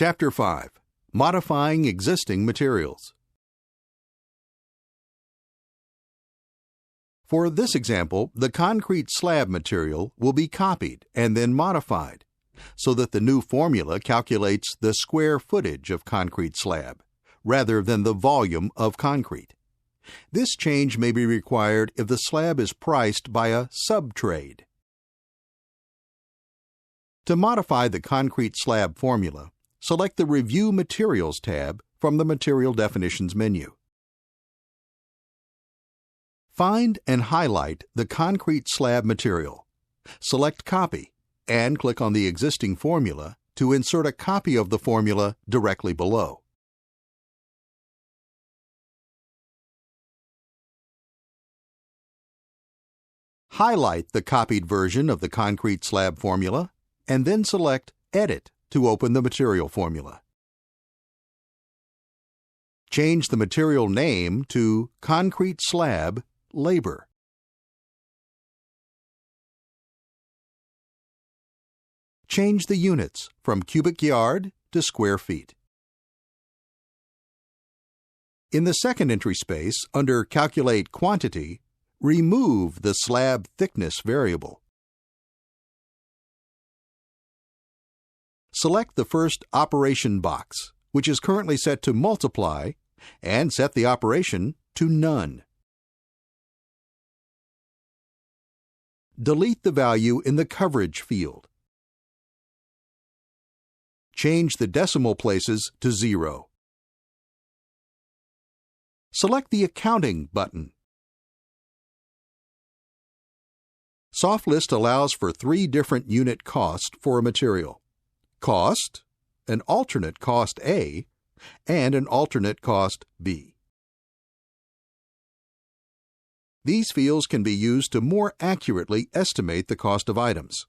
Chapter 5. Modifying Existing Materials. For this example, the concrete slab material will be copied and then modified so that the new formula calculates the square footage of concrete slab rather than the volume of concrete. This change may be required if the slab is priced by a subtrade. To modify the concrete slab formula, select the Review Materials tab from the Material Definitions menu. Find and highlight the concrete slab material. Select Copy and click on the existing formula to insert a copy of the formula directly below. Highlight the copied version of the concrete slab formula and then select Edit to open the material formula. Change the material name to Concrete Slab Labor. Change the units from cubic yard to square feet. In the second entry space, under Calculate Quantity, remove the slab thickness variable. Select the first operation box, which is currently set to multiply, and set the operation to none. Delete the value in the coverage field. Change the decimal places to 0. Select the Accounting button. SoftList allows for 3 different unit costs for a material: cost, an alternate cost A, and an alternate cost B. These fields can be used to more accurately estimate the cost of items.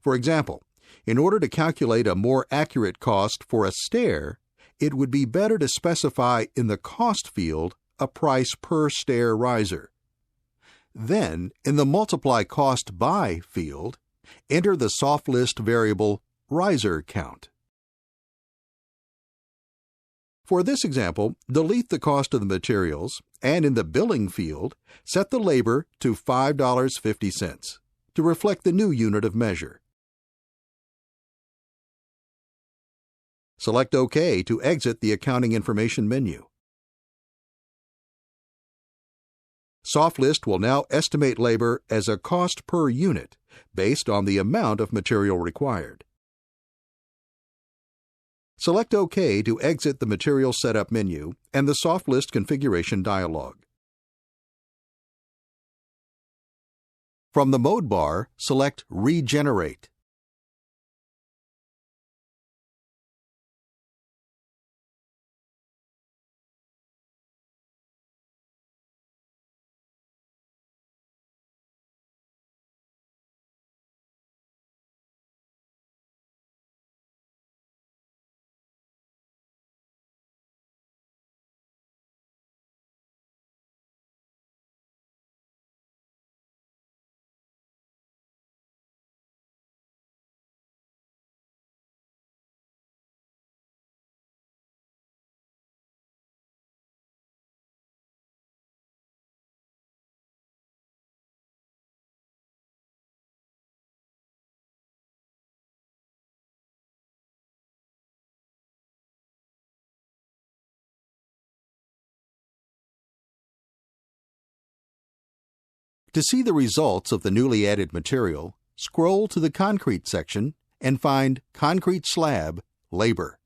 For example, in order to calculate a more accurate cost for a stair, it would be better to specify in the Cost field a price per stair riser. Then, in the Multiply Cost By field, enter the SoftList variable riser count. For this example, delete the cost of the materials and in the Billing field, set the labor to $5.50 to reflect the new unit of measure. Select OK to exit the Accounting Information menu. SoftList will now estimate labor as a cost per unit based on the amount of material required. Select OK to exit the Material Setup menu and the SoftList configuration dialog. From the Mode bar, select Regenerate. To see the results of the newly added material, scroll to the Concrete section and find Concrete Slab Labor.